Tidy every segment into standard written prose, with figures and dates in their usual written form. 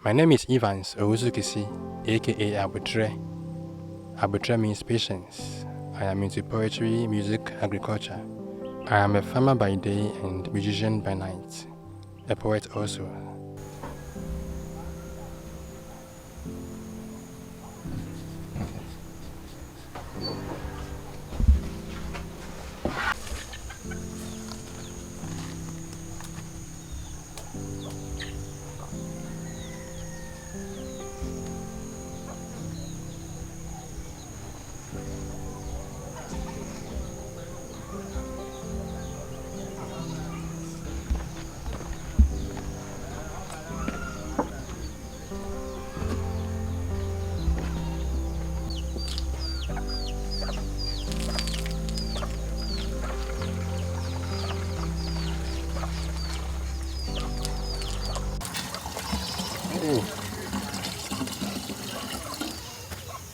My name is Evans Owusu Kissi, a.k.a. Abotreh. Abotreh means patience. I am into poetry, music, agriculture. I am a farmer by day and musician by night. A poet also.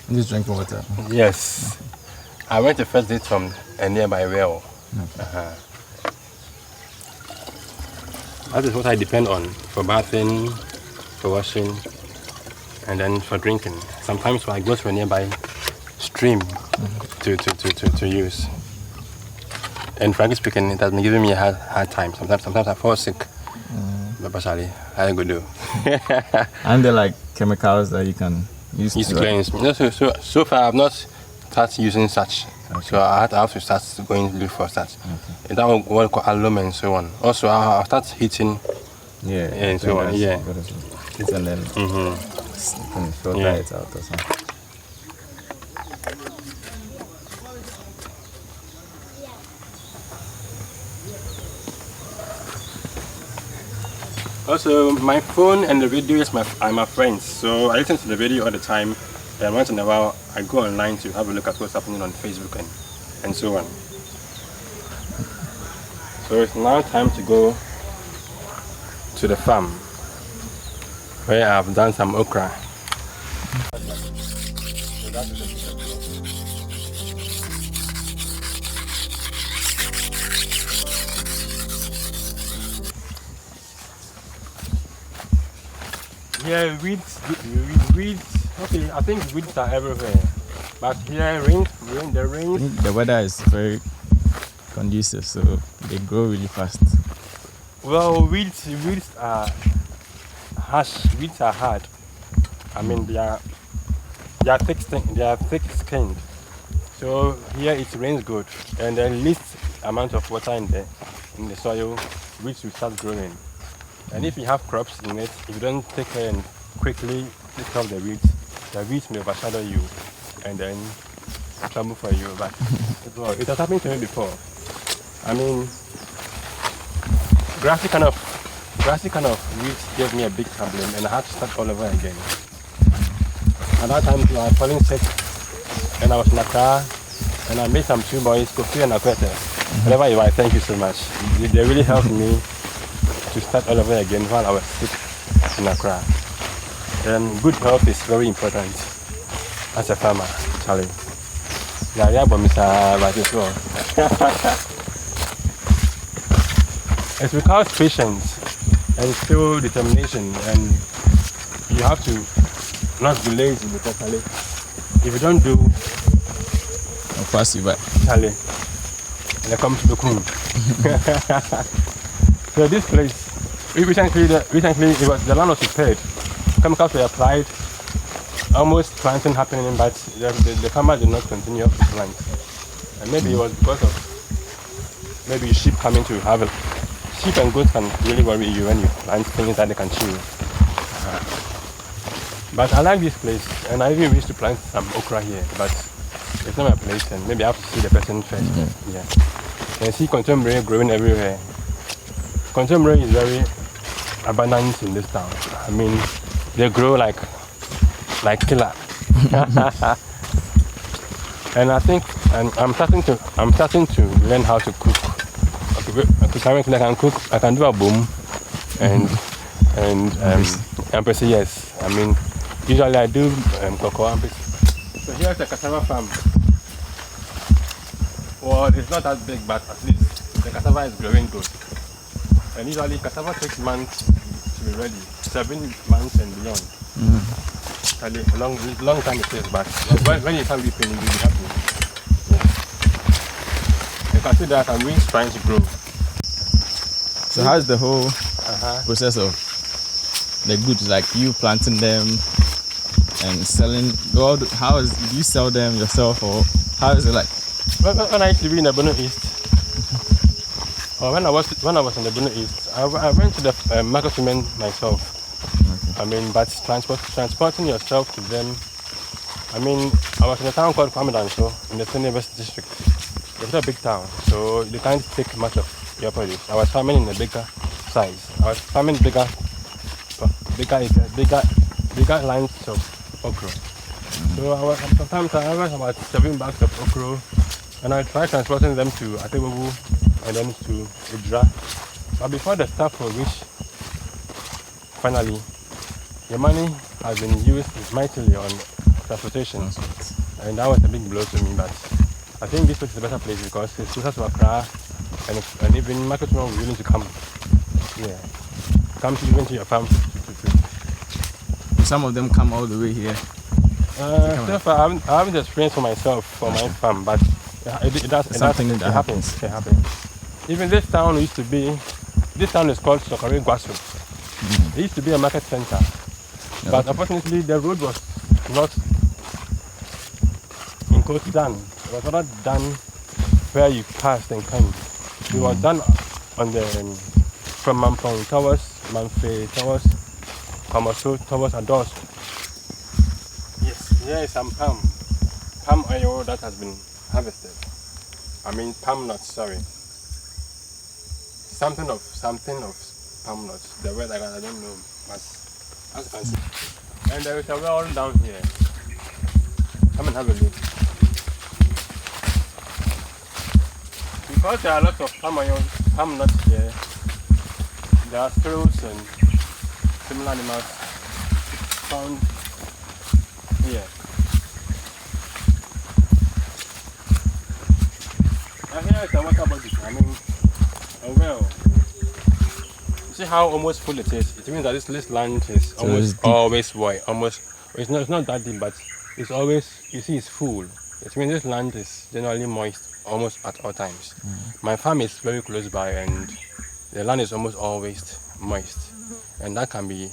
Just drinking water. Yes. I went to fetch it from a nearby well. That is what I depend on for bathing, for washing, and then for drinking. Sometimes I go to a nearby stream to use. And frankly speaking, it has been giving me a hard time. Sometimes I fall sick. But partially, I go do. And they're like chemicals that you can use to cleanse. No, so far I've not started using such. Okay. So I have to start going to look for such. Okay. That will what called alum and so on. Also I'll start heating. Yeah. And so on. Yeah. It's and then you can filter it out or something. Also, my phone and the radio are my friends, so I listen to the radio all the time, and once in a while I go online to have a look at what's happening on Facebook and so on. So it's now time to go to the farm, where I've done some okra. Here, weeds, okay, I think weeds are everywhere. But here, the weather is very conducive, so they grow really fast. Well, weeds are harsh, weeds are hard. I mean, they are thick-skinned. So here it rains good, and the least amount of water in the soil, weeds will start growing. And if you have crops in it, if you don't take care and quickly take off the weeds may overshadow you and then trouble for you. But it has happened to me before. I mean, grassy kind of weeds gave me a big problem and I had to start all over again. At that time I was falling sick and I was in a car and I made some two boys, Kofi and Akwete. Whatever you are, thank you so much. They really helped me to start all over again while I was sick in Accra. And good health is very important as a farmer, Charlie. Yeah, but as well. It requires patience and still determination, and you have to not be lazy because Charlie, if you don't do, how fast you back, Charlie, and I come to the crew. So this place, recently it was, the land was prepared. Chemicals were applied, almost planting happening, but the farmer did not continue to plant. And maybe it was because of maybe sheep coming to have it. Sheep and goats can really worry you when you plant things that they can chew. But I like this place, and I even wish to plant some okra here, but it's not my place, and maybe I have to see the person first. Yeah. And see contemporary growing everywhere. Contemporary is very abundant in this town. I mean, they grow like killer. And I think I'm starting to learn how to cook. Currently I can do a boom and ampesi, yes. I mean, usually I do cocoa ampesi. So here's the cassava farm. Well, it's not that big, but at least the cassava is growing good. And usually cassava takes months to be ready. 7 months and beyond. Actually, a long time it is, but when you can't be paying, you'll be happy. Yeah. You can see that I'm really trying to grow. So how's the whole process of the goods, like you planting them and selling? Do you sell them yourself, or how is it like? When I used to be in the Bono East, or when I was in the Bono East, I went to the market women myself. Okay. I mean, but transporting yourself to them. I mean, I was in a town called Kwamadanso in the Senior West District. It's a big town, so you can't take much of your produce. I was farming in a bigger size. I was farming bigger lines of okra. So sometimes I was about 7 bags of okra, and I tried transporting them to Atebubu and then to Udra. But before the staff will reach, finally, the money has been used mightily on transportation, and that was a big blow to me. But I think this place is a better place because it's closer to Accra, and even market people are willing to come. Yeah, come to even to your farm. Some of them come all the way here. So far, I haven't experienced for myself for my farm, but it happens. It happens. Even this town is called Sokore Gwasu. It used to be a market center, but unfortunately the road was not in quotes done. It was not done where you passed and came. It was done on the from Mampong towards Manfe towards Kamaso towards Ados. Yes, here is some palm oil that has been harvested. I mean palm nuts, sorry. Something of palm nuts. The word I don't know, but as fancy. And there is a well down here. Come and have a look. Because there are lots of palm nuts here, there are squirrels and similar animals found here. And here is a water body. I mean, a well. You see how almost full it is? It means that this land is almost always void. It's not that deep, but it's always, you see, it's full. It means this land is generally moist almost at all times. My farm is very close by, and the land is almost always moist, and that can be.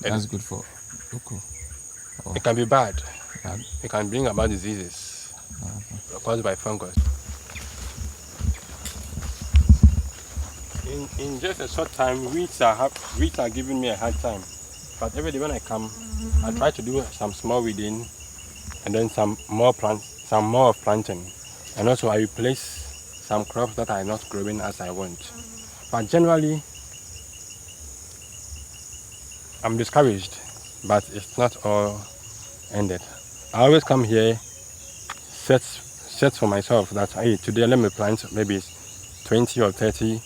That's good for okra. It can be bad. It can bring about diseases caused by fungus. In just a short time, weeds are giving me a hard time. But every day when I come, I try to do some small weeding, and then some more of planting, and also I replace some crops that are not growing as I want. But generally, I'm discouraged, but it's not all ended. I always come here, set for myself that hey, today let me plant maybe 20 or 30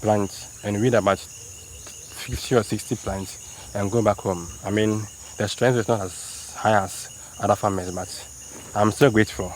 plants and weed about 50 or 60 plants and go back home. I mean, the strength is not as high as other farmers, but I'm still grateful.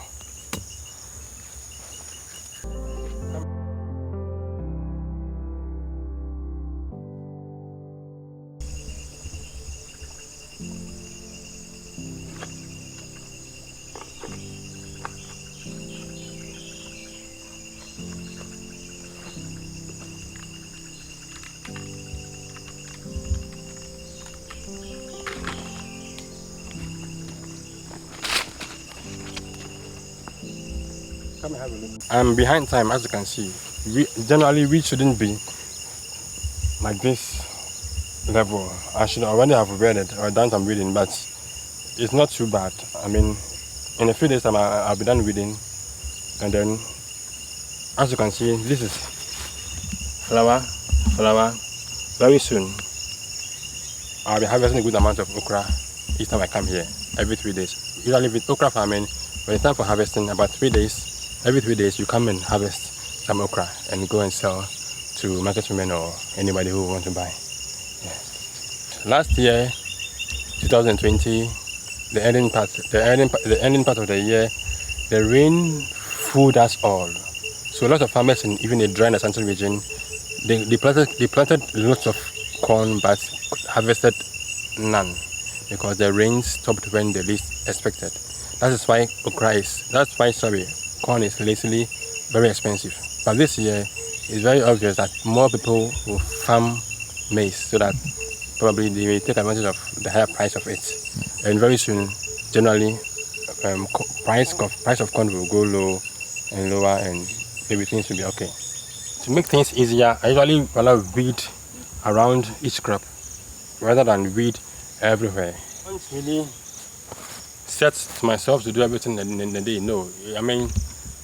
Come and have a look. I'm behind time, as you can see. Generally, we shouldn't be like this level. I should already have read it or done some reading, but it's not too bad. I mean, in a few days time, I'll be done reading, and then, as you can see, this is flower. Very soon, I'll be harvesting a good amount of okra each time I come here, every 3 days. Usually with okra farming, when it's time for harvesting, about 3 days, every 3 days you come and harvest some okra and go and sell to market women or anybody who wants to buy. Yeah. Last year, 2020, the ending part of the year, the rain fooled us all. So a lot of farmers in even the dry and Ashanti region, they planted lots of corn but harvested none because the rain stopped when the least expected. That is why corn is lately very expensive. But this year, it's very obvious that more people will farm maize so that probably they may take advantage of the higher price of it. And very soon, generally, price of corn will go low and lower, and maybe things will be okay. To make things easier, I usually rather weed around each crop rather than weed everywhere. I don't really set to myself to do everything in the day. No, I mean,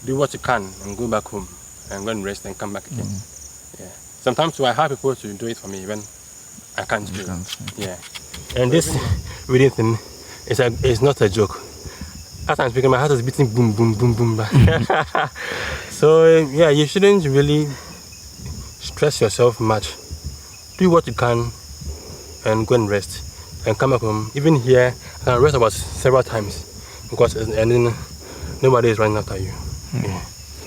do what you can and go back home and go and rest and come back again. Yeah. Sometimes I have people to do it for me when I can't do it. Yeah. And this weeding thing is not a joke. As I'm speaking, my heart is beating boom, boom, boom, boom. So yeah, you shouldn't really stress yourself much. Do what you can and go and rest and come back home. Even here, I can rest about several times because and then nobody is running after you. Yeah.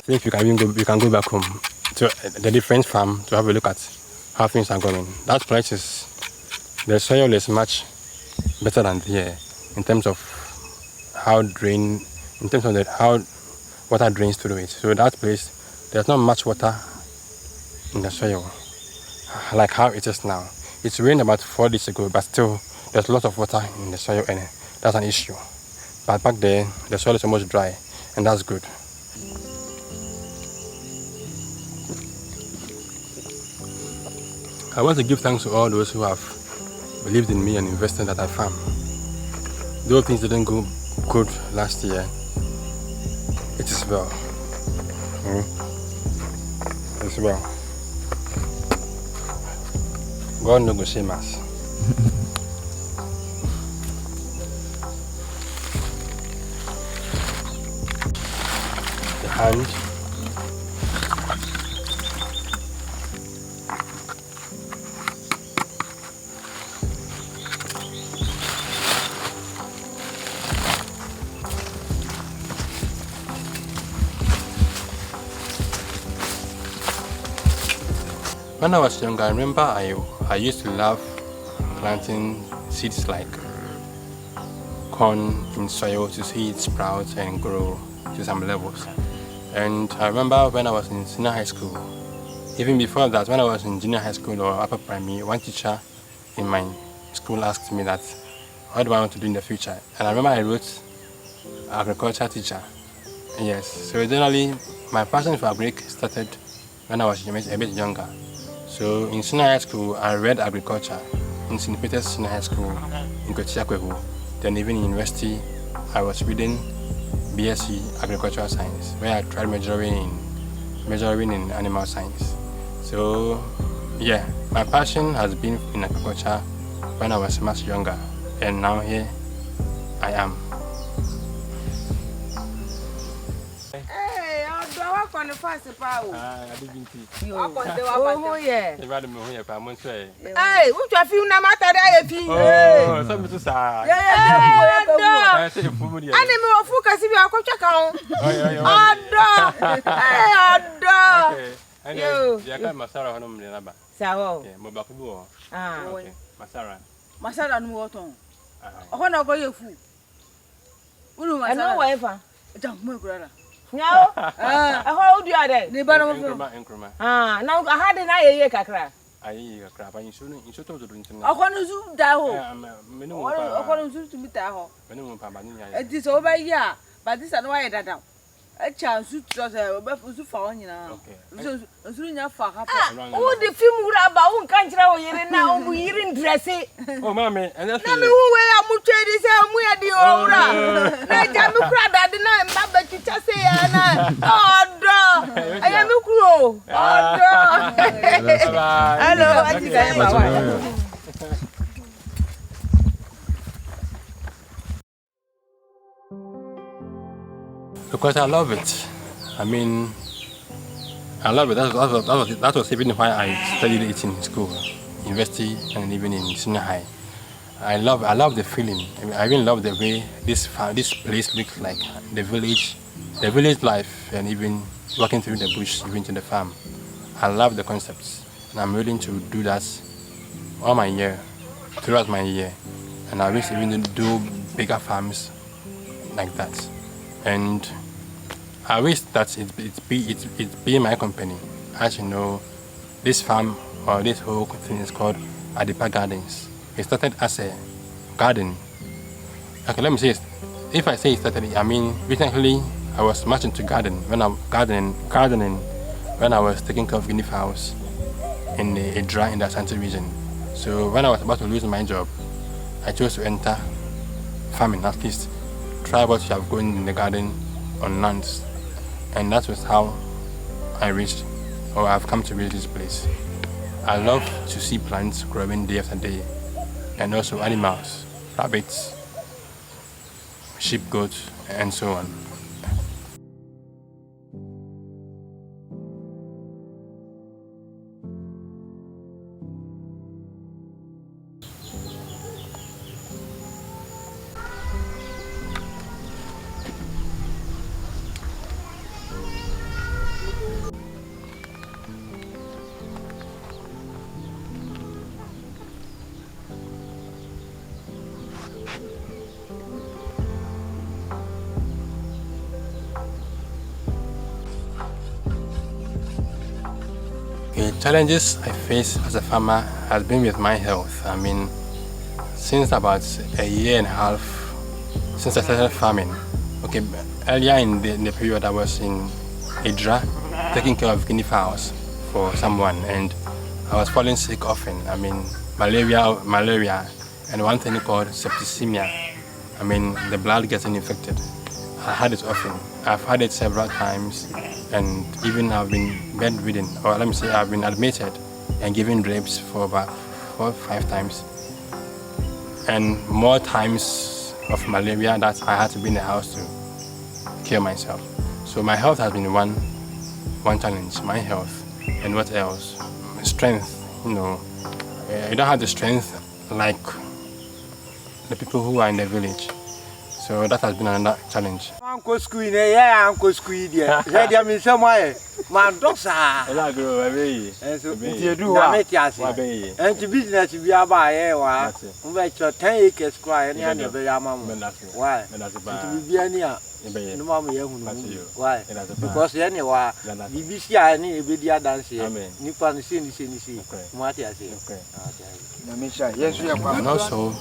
So if you can go back home to the different farm to have a look at how things are going. That place the soil is much better than here in terms of how water drains through it. So that place, there's not much water in the soil like how it is now. It's rained about 4 days ago, but still there's a lot of water in the soil and that's an issue. But back there, the soil is almost dry and that's good. I want to give thanks to all those who have believed in me and invested that I farm. Though things didn't go good last year, it is well. It's well. God no go shame us. The hand. When I was younger, I remember I used to love planting seeds like corn in soil to see it sprout and grow to some levels. And I remember when I was in senior high school, even before that, when I was in junior high school or upper primary, one teacher in my school asked me that, what do I want to do in the future? And I remember I wrote agriculture teacher. Yes, so generally my passion for agric started when I was a bit younger. So in senior high school, I read agriculture in St. Peter's Senior High School in Kotiakwehu. Then even in university, I was reading BSc Agricultural Science, where I tried majoring in animal science. So yeah, my passion has been in agriculture when I was much younger, and now here I am. On the first power. I didn't Hey, what you feel now? Matter oh, some to say. I say animal focus if you are check out. Okay. And you got Masara on the number. So, Mobaku. Okay. Masara no water. Oh, no, go your food. I know whatever. Don't move, brother. No, how old you are there? The bottom of increment. Now I had an eye kakra. I crap, I should to drink. I want to zoom down. I want to meet that. It is over here, but this is why that down. A chance to phone, you know. Okay. Soon enough for her. Oh, the film about country now, we're in dressing. Oh, mammy, and that's who I'm trading some way at the aura. Let them crowd at the night, but you just say, I am a crow. Hello, because I love it. I mean, I love it. That was even why I studied it in school, university, and even in senior high. I love the feeling. I even love the way this place looks like, the village life, and even walking through the bush, even to the farm. I love the concepts, and I'm willing to do that all my year, throughout my year, and I wish even to do bigger farms like that. And I wish that it be my company. As you know, this farm or this whole thing is called Adipa Gardens. It started as a garden. Okay, let me say it. If I say it started, I mean recently I was much into gardening when I was taking care of guinea fowls in a dry in the Ashanti region. So when I was about to lose my job, I chose to enter farming, at least try what you have grown in the garden on lands. And that was how I reached, or I've come to reach this place. I love to see plants growing day after day, and also animals, rabbits, sheep, goats, and so on. The challenges I face as a farmer has been with my health. I mean, since about a year and a half since I started farming. Okay, earlier in the period I was in Idra taking care of guinea fowls for someone, and I was falling sick often. I mean, malaria, and one thing called septicemia. I mean, the blood getting infected. I had it often. I've had it several times, and even I've been bedridden, or let me say I've been admitted and given drips for about 4 or 5 times, and more times of malaria that I had to be in the house to cure myself. So my health has been one challenge, my health. And what else? Strength, you know. You don't have the strength like the people who are in the village. So that has been another challenge. Uncle Squee, yeah, Uncle Squee, dear. I mean, somewhere, my dogs are. And so you do what and to business, we are by air. We 10 acres square, and any of the Yamam. Why? To be near. No, Mamma, why? Because anyway, BBC, I need a video dance here. Nippon, see, what I say. Yes, we are. And also,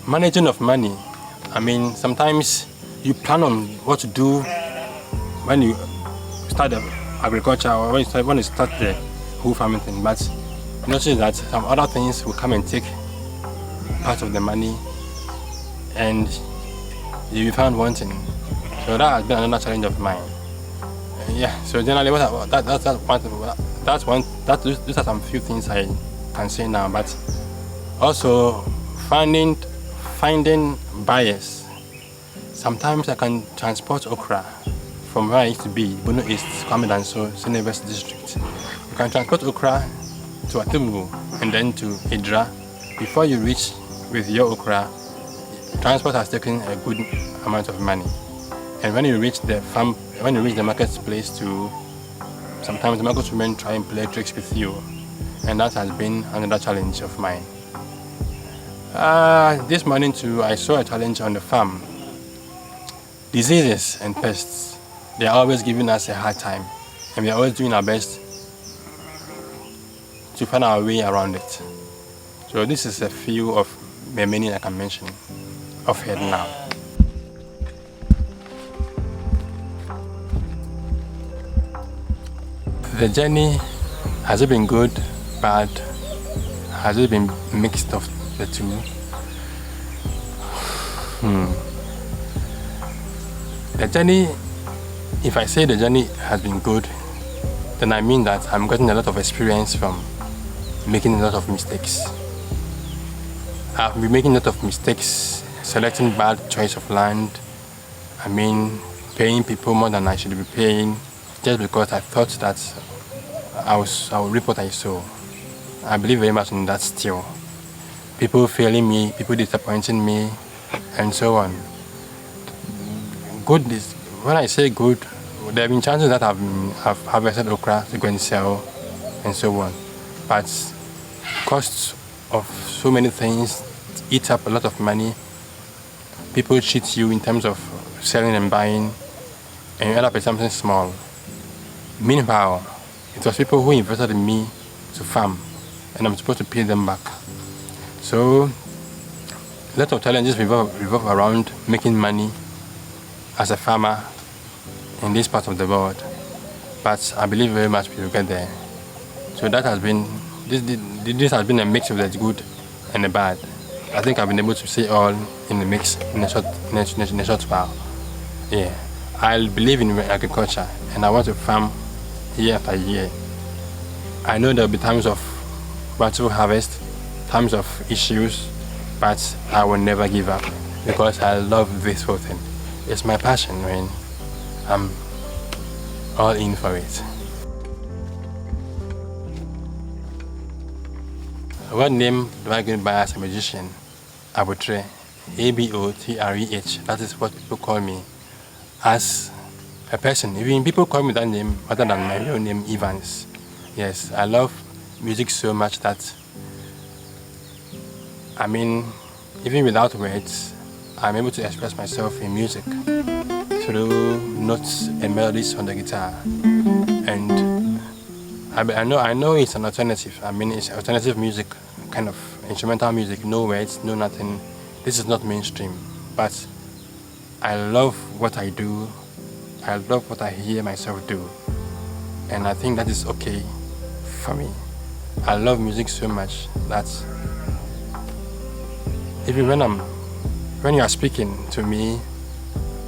managing of money. I mean, sometimes you plan on what to do when you start the agriculture or when you start the whole farming thing, but you notice that some other things will come and take part of the money, and you will find wanting. So that has been another challenge of mine. Yeah. So generally, those are some few things I can say now, but also finding buyers. Sometimes I can transport okra from where I used to be, Bono East, Kwame-Danso, Senevest district. You can transport okra to Atimu and then to Idra. Before you reach with your okra, transport has taken a good amount of money. And when you reach the farm, when you reach the marketplace too, sometimes the market women try and play tricks with you. And that has been another challenge of mine. This morning too, I saw a challenge on the farm. Diseases and pests, they are always giving us a hard time, and we are always doing our best to find our way around it. So this is a few of the many I can mention offhand now. The journey, has it been good, bad? Has it been mixed of the two? The journey, if I say the journey has been good, then I mean that I'm getting a lot of experience from making a lot of mistakes. I've been making a lot of mistakes, selecting bad choice of land. I mean, paying people more than I should be paying, just because I thought that I would reap what I sow. I believe very much in that still. People failing me, people disappointing me, and so on. Good is, when I say good, there have been chances that I've harvested okra to go and sell, and so on. But costs of so many things eat up a lot of money. People cheat you in terms of selling and buying, and you end up with something small. Meanwhile, it was people who invested in me to farm, and I'm supposed to pay them back. So, a lot of challenges revolve around making money as a farmer in this part of the world. But I believe very much we will get there. So that has been, this has been a mix of the good and the bad. I think I've been able to say all in the mix in a short while. Yeah, I believe in agriculture and I want to farm year after year. I know there will be times of battle harvest, times of issues, but I will never give up because I love this whole thing. It's my passion, man. I'm all in for it. What name do I go by as a musician? Abotreh, A-B-O-T-R-E-H. That is what people call me as a person. Even people call me that name other than my real name, Evans. Yes, I love music so much that, I mean, even without words, I'm able to express myself in music through notes and melodies on the guitar. And I know it's an alternative. I mean, it's alternative music, kind of instrumental music, no words, no nothing. This is not mainstream, but I love what I do. I love what I hear myself do, and I think that is okay for me. I love music so much that even when you are speaking to me,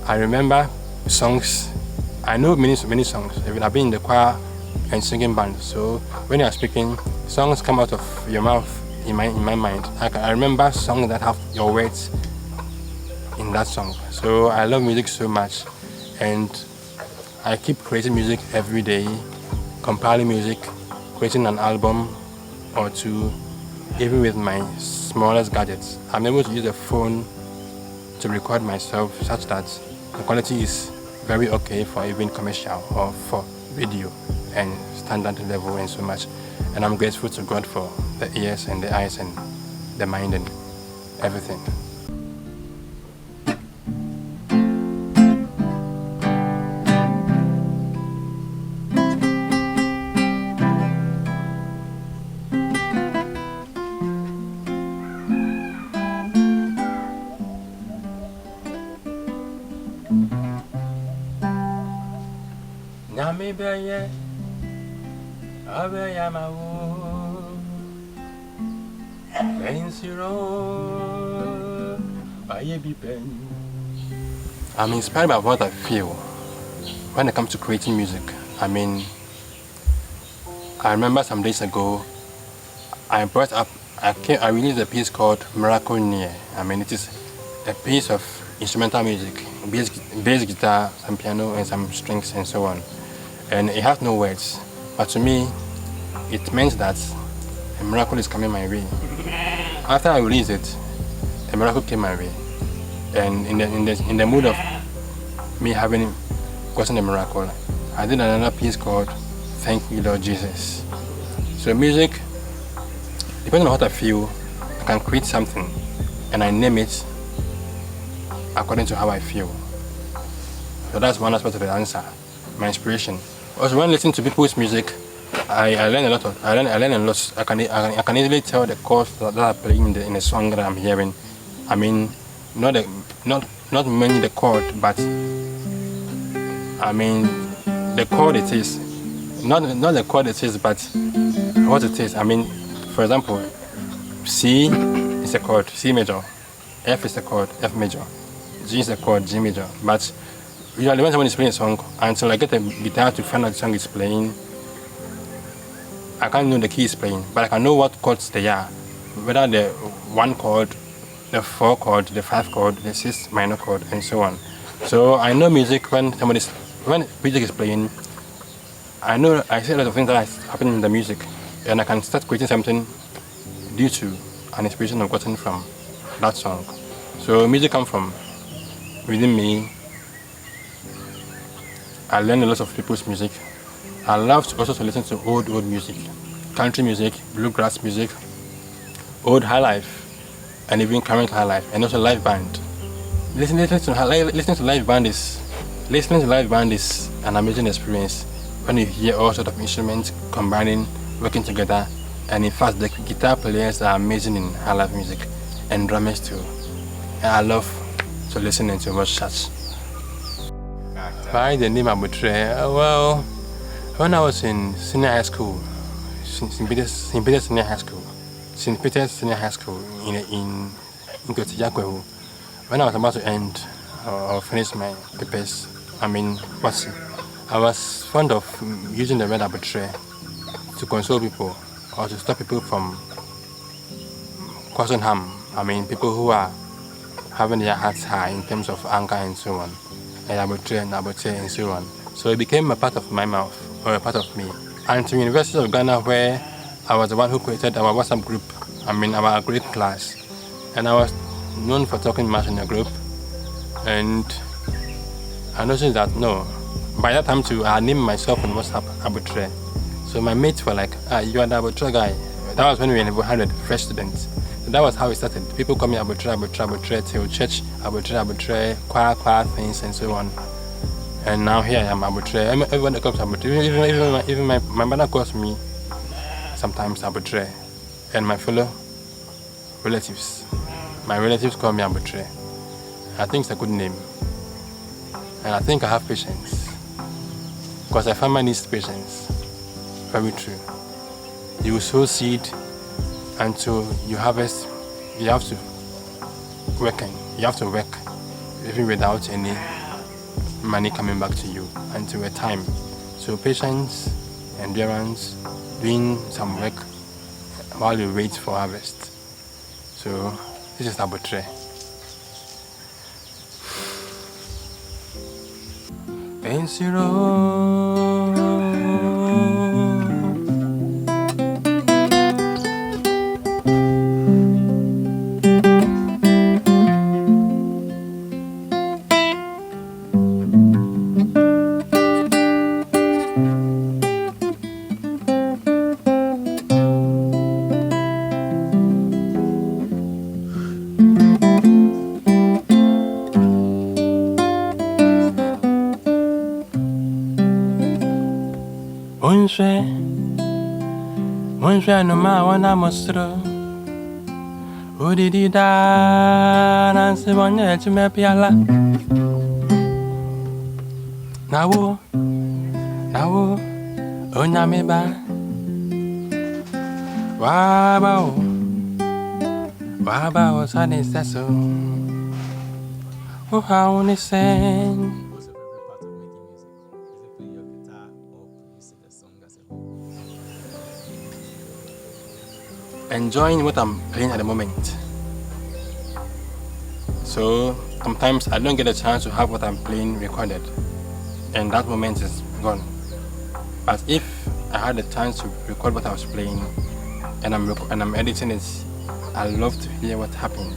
I remember songs. I know many songs. I've been in the choir and singing band, so when you are speaking, songs come out of your mouth in my mind. I remember songs that have your words in that song. So I love music so much, and I keep creating music every day, compiling music, creating an album or two, even with my smallest gadgets. I'm able to use a phone to record myself such that the quality is very okay for even commercial or for video and standard level and so much. And I'm grateful to God for the ears and the eyes and the mind and everything. I'm inspired by what I feel when it comes to creating music. I mean, I remember some days ago I released a piece called Miracle Near. I mean, it is a piece of instrumental music, bass guitar, some piano and some strings and so on. And it has no words, but to me, it means that a miracle is coming my way. After I released it, a miracle came my way. And in the mood of me having gotten a miracle, I did another piece called Thank You, Lord Jesus. So music, depending on what I feel, I can create something and I name it according to how I feel. So that's one aspect of the answer, my inspiration. Also, when listening to people's music, I learn a lot. I learn a lot. I can easily tell the chords that are playing in the song that I'm hearing. I mean, not mainly the chord, but I mean the chord it is. Not the chord it is, but what it is. I mean, for example, C is a chord, C major. F is a chord, F major. G is a chord, G major. But usually when someone is playing a song, until I get a guitar to find out the song is playing, I can't know the key is playing, but I can know what chords they are. Whether the 1 chord, the 4 chord, the 5 chord, the 6 minor chord, and so on. So I know music when music is playing. I see a lot of things that are happening in the music, and I can start creating something due to an inspiration I've gotten from that song. So music comes from within me. I learn a lot of people's music. I love also to listen to old music. country music, bluegrass music, old high life, and even current high life, and also live band. Listening to live band is an amazing experience when you hear all sorts of instruments combining, working together, and in fact the guitar players are amazing in high life music, and drummers too. And I love to listen and to watch such. By the name Abotreh, well, when I was in senior high school, St. Peter's Senior High School, St. Peter's Senior High School in Kotijakwehu, when I was about to end or finish my papers, I was fond of using the word Abotreh to console people or to stop people from causing harm. People who are having their hearts high in terms of anger and so on, and Abotreh and so on. So it became a part of my mouth, or a part of me. And to University of Ghana, where I was the one who created our WhatsApp group, our grade class, and I was known for talking much in the group. And I noticed that by that time too, I named myself on WhatsApp Abotreh. So my mates were like, you are the Abotreh guy. That was when we were 100 fresh students. So that was how it started. People call me Abotreh till church, Abotreh, choir things and so on. And now here I am, Abotreh. Everyone calls Abotreh. Even my mother calls me sometimes Abotreh. And my fellow relatives, my relatives call me Abotreh. I think it's a good name. And I think I have patience. Because a farmer needs patience. Very true. You sow seed until you harvest. You have to work even without any money coming back to you until a time. So patience, endurance, doing some work while you wait for harvest. So this is Abotreh. Monshwe no ma wana mostro Udidi da nansi bonye chime piala Nawo onyame ba Waba sane seso How ni sen. Enjoying what I'm playing at the moment. So sometimes I don't get a chance to have what I'm playing recorded, and that moment is gone. But if I had the chance to record what I was playing, and I'm editing it, I love to hear what happened.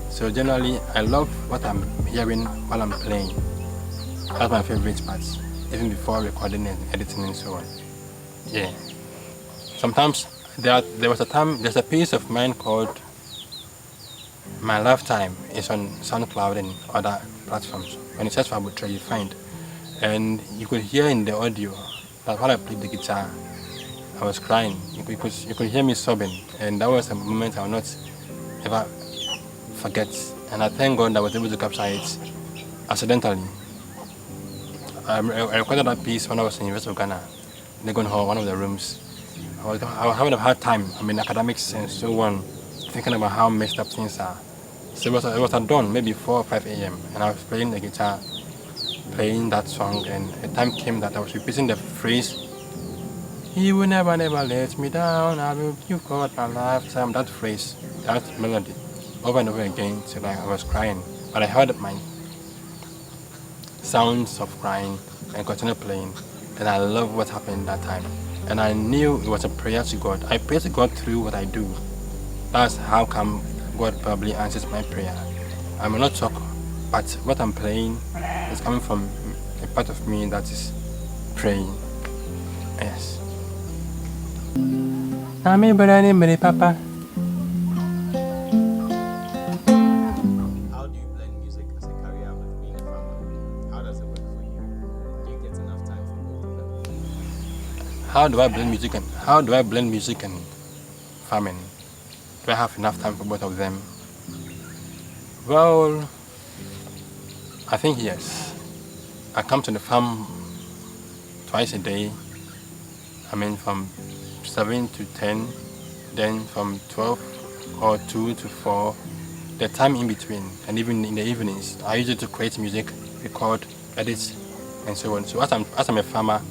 So generally, I love what I'm hearing while I'm playing. That's my favorite part, even before recording and editing and so on. Yeah. Sometimes there's a piece of mine called My Lifetime. It's on SoundCloud and other platforms. When you search for Abotreh, you find. And you could hear in the audio that while I played the guitar, I was crying. You could hear me sobbing. And that was a moment I will not ever forget. And I thank God that I was able to capture it accidentally. I recorded that piece when I was in the University of Ghana, Legon Hall, one of the rooms. I was having a hard time, academics and so on, thinking about how messed up things are. So it was at dawn, maybe 4 or 5 a.m. and I was playing the guitar, playing that song, and a time came that I was repeating the phrase, "He will never let me down, I will give God my lifetime," that phrase, that melody, over and over again till I was crying. But I heard my sounds of crying and continued playing, and I love what happened that time. And I knew it was a prayer to God. I pray to God through what I do. That's how come God probably answers my prayer. I may not talk, but what I'm playing is coming from a part of me that is praying. Yes. I'm a papa. How do you blend music as a career with being a farmer? How does it work for you? Do you get enough time for both of them? How do I blend music and farming? Do I have enough time for both of them? Well, I think yes. I come to the farm twice a day. I mean from 7 to 10, then from 12 or 2 to 4, the time in between, and even in the evenings, I use it to create music, record, edit, and so on. So as I'm a farmer,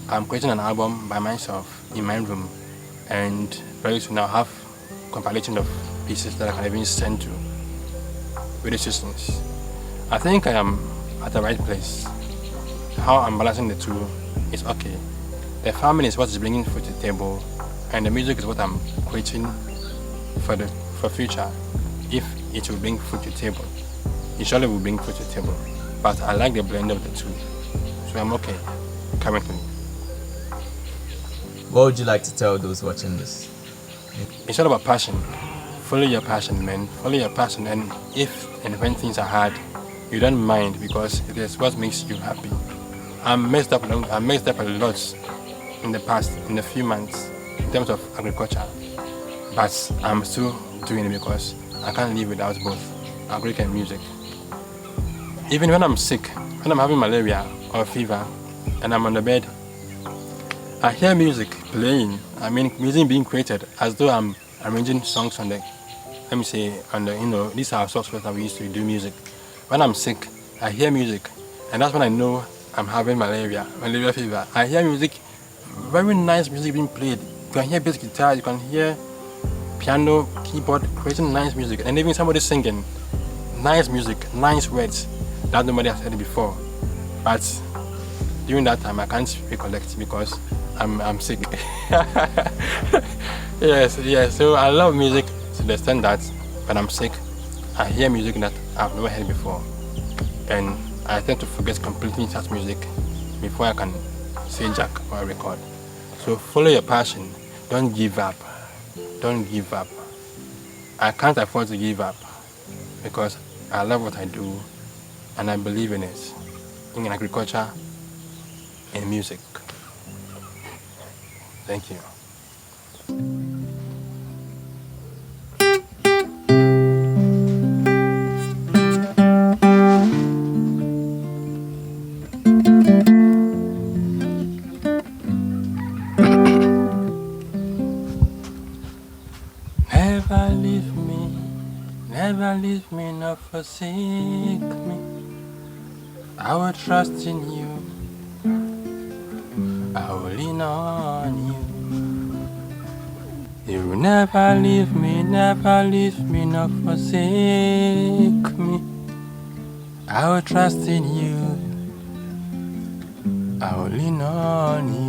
I'm creating an album by myself in my room, and very soon I'll have compilation of pieces that I can even send to radio stations. I think I am at the right place. How I'm balancing the two is okay. The farming is what is bringing food to the table, and the music is what I'm creating for future. If it will bring food to the table, it surely will bring food to the table. But I like the blend of the two, so I'm okay currently. What would you like to tell those watching this? It's all about passion. Follow your passion, man. Follow your passion, and if and when things are hard, you don't mind because it is what makes you happy. I messed up a lot in the past, in a few months, in terms of agriculture, but I'm still doing it because I can't live without both agriculture and music. Even when I'm sick, when I'm having malaria or fever, and I'm on the bed, I hear music playing. I mean, music being created as though I'm arranging songs on the, these are software that we used to do music. When I'm sick, I hear music, and that's when I know I'm having malaria fever. I hear music, very nice music being played. You can hear bass guitar, you can hear piano, keyboard, creating nice music, and even somebody singing nice music, nice words that nobody has heard before. But during that time, I can't recollect because I'm sick. Yes. So I love music to the extent that when I'm sick, I hear music that I've never heard before, and I tend to forget completely such music before I can say jack or record. So follow your passion. Don't give up. I can't afford to give up because I love what I do and I believe in it, in agriculture and music. Thank you. Never leave me, nor forsake me. I will trust in you. I will lean on you. You will never leave me, nor forsake me. I will trust in you. I will lean on you.